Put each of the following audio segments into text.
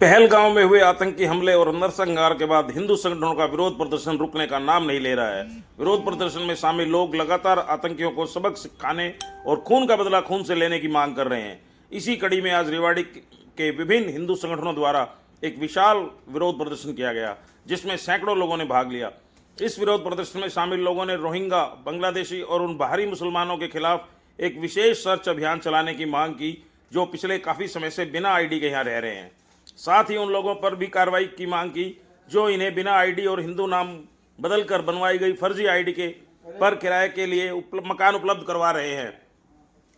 पहलगांव में हुए आतंकी हमले और नरसंहार के बाद हिंदू संगठनों का विरोध प्रदर्शन रुकने का नाम नहीं ले रहा है। विरोध प्रदर्शन में शामिल लोग लगातार आतंकियों को सबक सिखाने और खून का बदला खून से लेने की मांग कर रहे हैं। इसी कड़ी में आज रेवाड़ी के विभिन्न हिंदू संगठनों द्वारा एक विशाल विरोध प्रदर्शन किया गया, जिसमें सैकड़ों लोगों ने भाग लिया। इस विरोध प्रदर्शन में शामिल लोगों ने रोहिंग्या, बांग्लादेशी और उन बाहरी मुसलमानों के खिलाफ एक विशेष सर्च अभियान चलाने की मांग की, जो पिछले काफी समय से बिना आईडी के यहाँ रह रहे हैं। साथ ही उन लोगों पर भी कार्रवाई की मांग की जो इन्हें बिना आईडी और हिंदू नाम बदलकर बनवाई गई फर्जी आईडी के पर किराए के लिए मकान उपलब्ध करवा रहे हैं।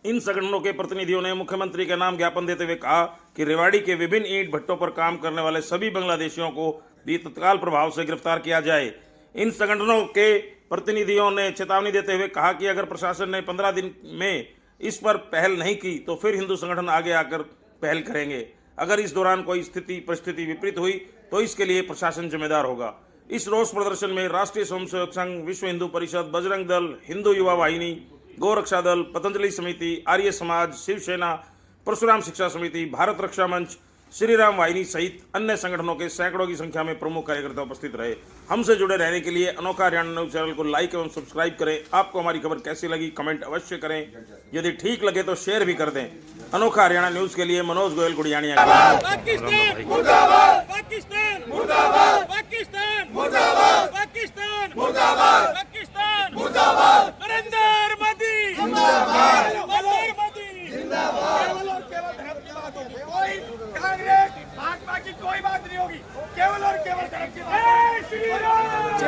इन संगठनों के प्रतिनिधियों ने मुख्यमंत्री के नाम ज्ञापन देते हुए कहा कि रेवाड़ी के विभिन्न ईंट भट्टों पर काम करने वाले सभी बांग्लादेशियों को भी तत्काल प्रभाव से गिरफ्तार किया जाए। इन संगठनों के प्रतिनिधियों ने चेतावनी देते हुए कहा कि अगर प्रशासन ने 15 दिन में इस पर पहल नहीं की तो फिर हिंदू संगठन आगे आकर पहल करेंगे। अगर इस दौरान कोई परिस्थिति विपरीत हुई तो इसके लिए प्रशासन जिम्मेदार होगा। इस रोष प्रदर्शन में राष्ट्रीय स्वयंसेवक संघ, विश्व हिंदू परिषद, बजरंग दल, हिंदू युवा वाहिनी, गौरक्षा दल, पतंजलि समिति, आर्य समाज, शिवसेना, परशुराम शिक्षा समिति, भारत रक्षा मंच, श्री राम वाहिनी सहित अन्य संगठनों के सैकड़ों की संख्या में प्रमुख कार्यकर्ता उपस्थित रहे। हमसे जुड़े रहने के लिए अनोखा हरियाणा न्यूज चैनल को लाइक एवं सब्सक्राइब करें। आपको हमारी खबर कैसी लगी कमेंट अवश्य करें। यदि ठीक लगे तो शेयर भी कर दें। अनोखा हरियाणा न्यूज के लिए मनोज गोयल गुड़ियानिया। पाकिस्तान मुर्दाबाद, पाकिस्तान मुर्दाबाद, पाकिस्तान मुर्दाबाद, पाकिस्तान मुर्दाबाद, पाकिस्तान मुर्दाबाद, नरेंद्र मोदी जिंदाबाद, नरेंद्र मोदी जिंदाबाद। केवल धर्म की बात होगी, कोई कांग्रेस भाजपा की कोई बात नहीं होगी, केवल और केवल धर्म की बात। जय श्री राम, जय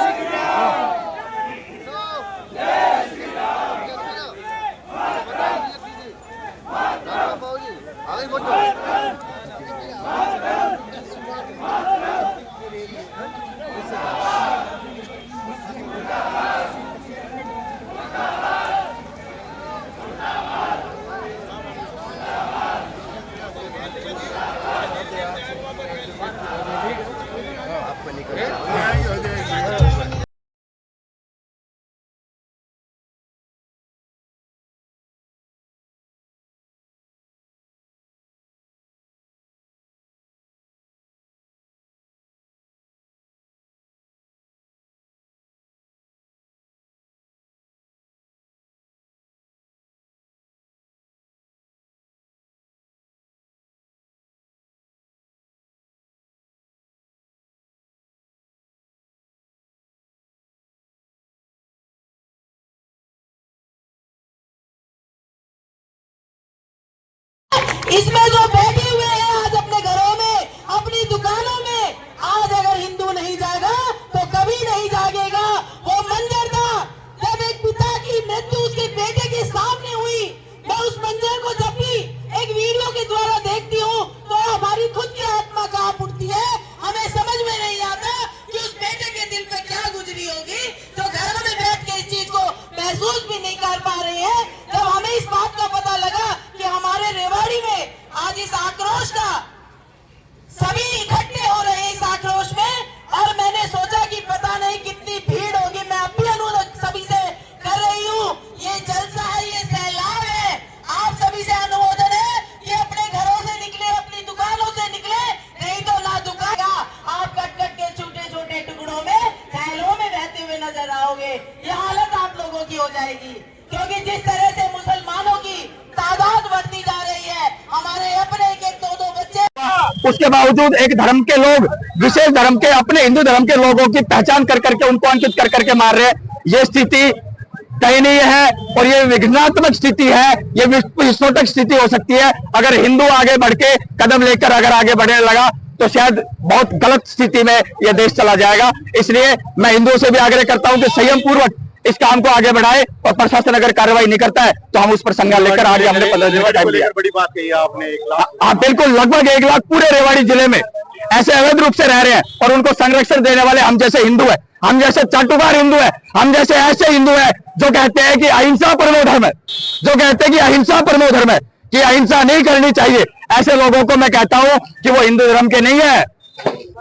श्री राम, जय श्री राम। इसमें जो बैठे हुए हैं आज अपने घरों में, अपनी दुकानों में, आज अगर हिंदू नहीं जाएगा तो कभी नहीं जागेगा। वो मंजर था जब एक पिता की मृत्यु उसके बेटे के सामने हुई। मैं उस मंजर को जब भी एक वीडियो के द्वारा देखती हूँ तो हमारी खुद की आत्मा कांप उठती है। हमें समझ में नहीं आता कि उस बेटे के दिल पे क्या गुजरी होगी, जो घरों में बैठ के इस चीज को महसूस भी नहीं कर पा रहे हैं। जब हमें इस बात का पता लगा कि हमारे रेवाड़ी में आज इस आक्रोश का सभी इकट्ठे हो रहे हैं इस आक्रोश में, और मैंने सोचा कि पता नहीं कितनी भीड़ होगी। मैं अभी अनुरोध सभी से कर रही हूँ, ये जलसा है, ये सैलाब है। आप सभी से अनुमोदन है कि अपने घरों से निकले, अपनी दुकानों से निकले, नहीं तो ना दुकान आप कट कट के छोटे छोटे टुकड़ों में थैलों में बहते हुए नजर आओगे। ये हालत आप लोगों की हो जाएगी, क्योंकि जिस तरह से मुसलमानों की तादाद बढ़ती जा रही है, हमारे अपने एक दो बच्चे, उसके बावजूद एक धर्म के लोग, विशेष धर्म के, अपने हिंदू धर्म के लोगों की पहचान कर करके उनको अंकित कर करके मार रहे हैं। ये स्थिति दयनीय है और ये विघटनात्मक स्थिति है। ये विस्फोटक स्थिति हो सकती है अगर हिंदू आगे बढ़ के कदम लेकर अगर आगे बढ़ने लगा तो शायद बहुत गलत स्थिति में यह देश चला जाएगा। इसलिए मैं हिंदुओं से भी आग्रह करता हूं कि संयम पूर्वक इस काम को आगे बढ़ाए, और प्रशासन अगर कार्रवाई नहीं करता है तो हम उस पर संज्ञान लेकर आगे हमने 15 दिन का टाइम लिया। बड़ी बात कही आपने, 1 लाख। हाँ बिल्कुल, लगभग 1 लाख पूरे रेवाड़ी जिले में ऐसे अवैध रूप से रह रहे हैं, और उनको संरक्षण देने वाले हम जैसे हिंदू है, हम जैसे चाटुकार हिंदू है, हम जैसे ऐसे हिंदू है जो कहते हैं कि अहिंसा परमो धर्म है, जो कहते हैं कि अहिंसा परमो धर्म है, कि अहिंसा नहीं करनी चाहिए। ऐसे लोगों को मैं कहता हूं कि वो हिंदू धर्म के नहीं है।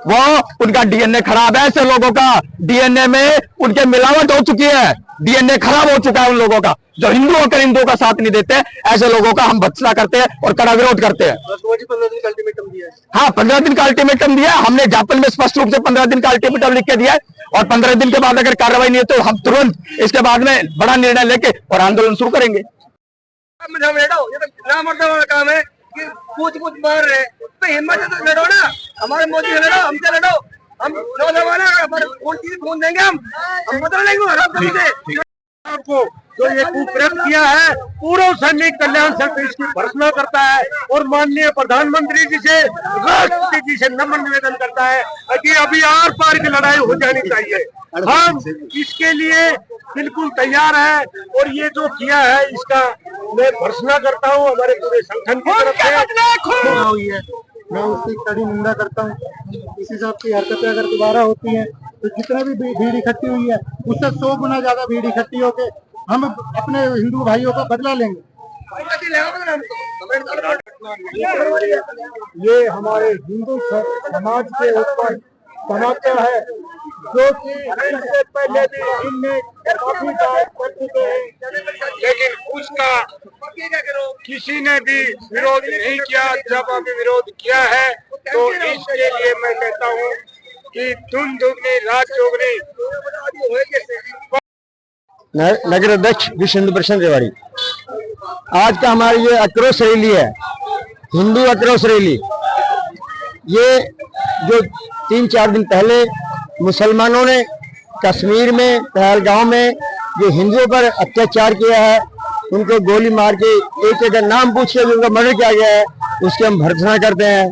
वो उनका डीएनए खराब है। ऐसे लोगों का डीएनए में उनके मिलावट हो चुकी है, डीएनए खराब हो चुका है उन लोगों का, जो हिंदू होकर हिंदुओं का साथ नहीं देते। ऐसे लोगों का हम भत्सना करते हैं और कड़ा विरोध करते हैं। 15 दिन का अल्टीमेटम दिया है। हाँ, 15 दिन का अल्टीमेटम दिया है हमने। ज्ञापन में स्पष्ट रूप से 15 दिन का अल्टीमेटम लिख के दिया है और 15 दिन के बाद अगर कार्रवाई नहीं है तो हम तुरंत इसके बाद में बड़ा निर्णय लेके और आंदोलन शुरू करेंगे। ये तो ना मरने वाला काम है कि कुछ मार रहे, तो हिम्मत है तो लड़ो ना, हमारे मोदी से लड़ो, हमसे लड़ो, हम नौजवान है, हमारे खून देंगे, हम बदल लेंगे। आपको जो ये कुप्रयोग किया है, पूर्व सैनिक कल्याण संघ इसकी भर्त्सना करता है और माननीय प्रधानमंत्री जी से, राष्ट्रपति जी से नम्र निवेदन करता है कि अभी आर पार की लड़ाई हो जानी चाहिए। हम इसके लिए बिल्कुल तैयार है और ये जो किया है इसका मैं भर्त्सना करता हूँ हमारे पूरे संगठन की तरफ से। मैं उसकी कड़ी निंदा करता हूँ। इस हिसाब की हरकतें अगर दोबारा होती हैं तो जितने भी भीड़ इकट्ठी हुई है उससे 100 गुना ज्यादा भीड़ इकट्ठी होके हम अपने हिंदू भाइयों का बदला लेंगे। ये हमारे हिंदू समाज के ऊपर तमाचा है जो कि इससे पहले भी इनने काफी बार कर चुके हैं, लेकिन उसका किसी ने भी विरोध नहीं किया। जब अभी विरोध किया है तो इसके लिए मैं कहता हूँ कि तुम दुगनी रात चौगनी। नगर अध्यक्ष विश्व हिंदू परिषद रेवाड़ी, आज का हमारी ये आक्रोश रैली है, हिंदू आक्रोश रैली। ये जो 3-4 दिन पहले मुसलमानों ने कश्मीर में पहलगांव में जो हिंदुओं पर अत्याचार किया है, उनको गोली मार के एक अगर नाम पूछ के उनका मर्डर किया गया है, उसकी हम भर्त्सना करते हैं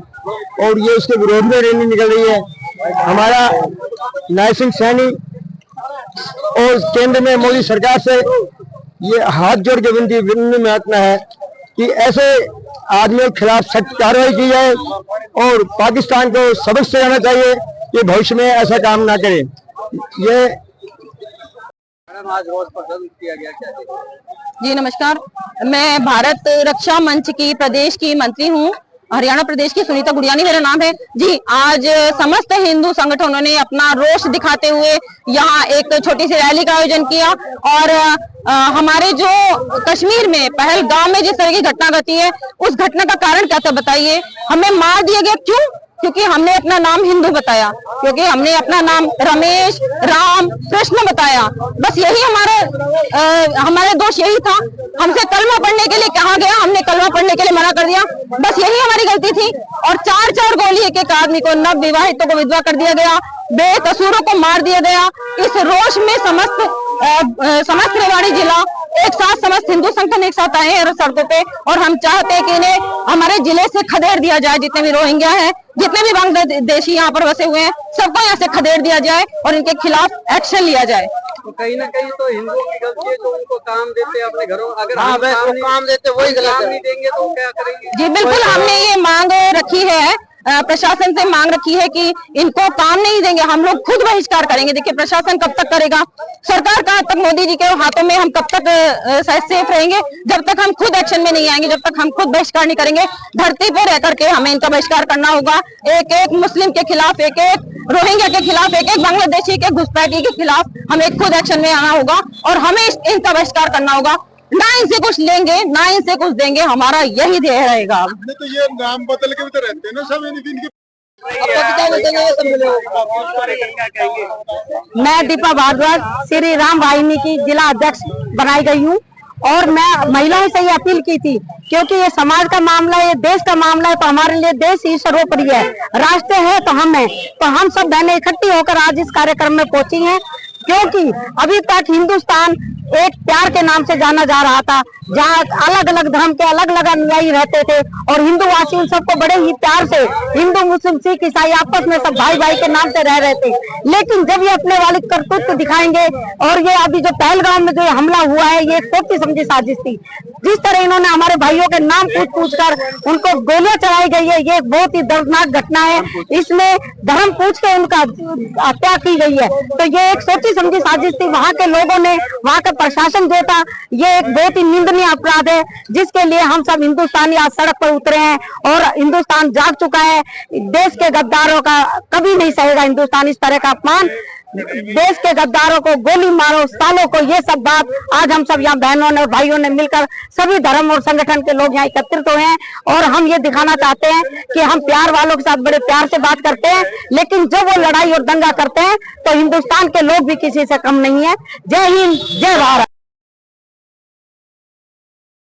और ये उसके विरोध में रैली निकल रही है। हमारा न्याय सिंह सैनी और केंद्र में मोदी सरकार से ये हाथ जोड़ के विनती में आत्मा है कि ऐसे आदमियों के खिलाफ सख्त कार्रवाई की जाए और पाकिस्तान को सबक सिखाना चाहिए कि भविष्य में ऐसा काम ना करे। ये आज रोज प्रदर्शन किया गया, क्या? जी नमस्कार, मैं भारत रक्षा मंच की प्रदेश की मंत्री हूँ, हरियाणा प्रदेश की सुनीता गुड़ियानी मेरा नाम है। जी, आज समस्त हिंदू संगठनों ने अपना रोष दिखाते हुए यहाँ एक छोटी सी रैली का आयोजन किया और हमारे जो कश्मीर में पहलगाम में जिस तरह की घटना घटी है, उस घटना का कारण क्या था बताइए। हमें मार दिया गया, क्यों? क्योंकि हमने अपना नाम हिंदू बताया, क्योंकि हमने अपना नाम रमेश, राम, कृष्ण बताया। बस यही हमारे दोष यही था। हमसे कलमा पढ़ने के लिए कहा गया, हमने कलमा पढ़ने के लिए मना कर दिया, बस यही हमारी गलती थी। और 4-4 गोली एक आदमी को, नव विवाहितों को विधवा कर दिया गया, बेकसूरों को मार दिया गया। इस रोष में समस्त रेवाड़ी जिला एक साथ, समस्त हिंदू संगठन एक साथ आए हैं सड़कों पे और हम चाहते हैं कि इन्हें हमारे जिले से खदेड़ दिया जाए। जितने भी रोहिंग्या हैं, जितने भी बांग्लादेशी यहाँ पर बसे हुए हैं, सबको यहाँ से खदेड़ दिया जाए और इनके खिलाफ एक्शन लिया जाए। तो कहीं ना कहीं तो हिंदुओं की गलती है, तो उनको काम देते हैं अपने घरों, अगर काम देते वही काम नहीं देंगे तो क्या करेंगे? जी बिल्कुल, हमने ये मांग रखी है, प्रशासन से मांग रखी है कि इनको काम नहीं देंगे, हम लोग खुद बहिष्कार करेंगे। देखिए प्रशासन कब तक करेगा, सरकार कहाँ तक, मोदी जी के हाथों में हम कब तक सेफ रहेंगे, जब तक हम खुद एक्शन में नहीं आएंगे, जब तक हम खुद बहिष्कार नहीं करेंगे। धरती पर रह करके हमें इनका बहिष्कार करना होगा। एक मुस्लिम के खिलाफ, एक रोहिंग्या के खिलाफ, एक बांग्लादेशी के घुसपैठी के खिलाफ हमें खुद एक्शन में आना होगा और हमें इनका बहिष्कार करना होगा। ना इनसे कुछ लेंगे, ना इनसे कुछ देंगे, हमारा यही ध्येय रहेगा। तो ये नाम बदल के भी तो रहते हैं ना सब इनके। मैं दीपा भारद्वाज श्री राम वाहिनी की जिला अध्यक्ष बनाई गई हूँ और मैं महिलाओं से ये अपील की थी, क्योंकि ये समाज का मामला है, ये देश का मामला है, तो हमारे लिए देश ही सर्वोपरि है, राष्ट्र है तो हम है। तो हम सब बहनें इकट्ठी होकर आज इस कार्यक्रम में पहुंची हैं, क्योंकि अभी तक हिंदुस्तान एक प्यार के नाम से जाना जा रहा था, जहाँ अलग अलग धर्म के अलग अलग अनुयायी रहते थे और हिंदूवासी उन सबको बड़े ही प्यार से, हिंदू मुस्लिम सिख ईसाई आपस में सब भाई भाई के नाम से रह रहे थे। लेकिन जब ये अपने वाले करतूत दिखाएंगे और ये अभी जो पहलगाम में जो हमला हुआ है, ये एक सोची समझी साजिश थी। जिस तरह इन्होंने हमारे भाइयों के नाम पूछ कर उनको गोलियां चलाई गई है, ये एक बहुत ही दर्दनाक घटना है। इसमें धर्म पूछ के उनका हत्या की गई है। तो ये एक सोची समझी साजिश थी वहां के लोगों ने, वहां का प्रशासन जो था, ये एक बहुत ही निंदनीय अपराध है जिसके लिए हम सब हिंदुस्तानी आज सड़क पर उतरे हैं और हिंदुस्तान जाग चुका है। देश के गद्दारों का कभी नहीं सहेगा हिंदुस्तान इस तरह का अपमान। देश के गद्दारों को गोली मारो, सालों को, ये सब बात आज हम सब यहाँ बहनों ने और भाइयों ने मिलकर सभी धर्म और संगठन के लोग यहाँ एकत्रित हुए हैं और हम ये दिखाना चाहते हैं कि हम प्यार वालों के साथ बड़े प्यार से बात करते हैं, लेकिन जब वो लड़ाई और दंगा करते हैं तो हिंदुस्तान के लोग भी किसी से कम नहीं है। जय हिंद, जय भारत।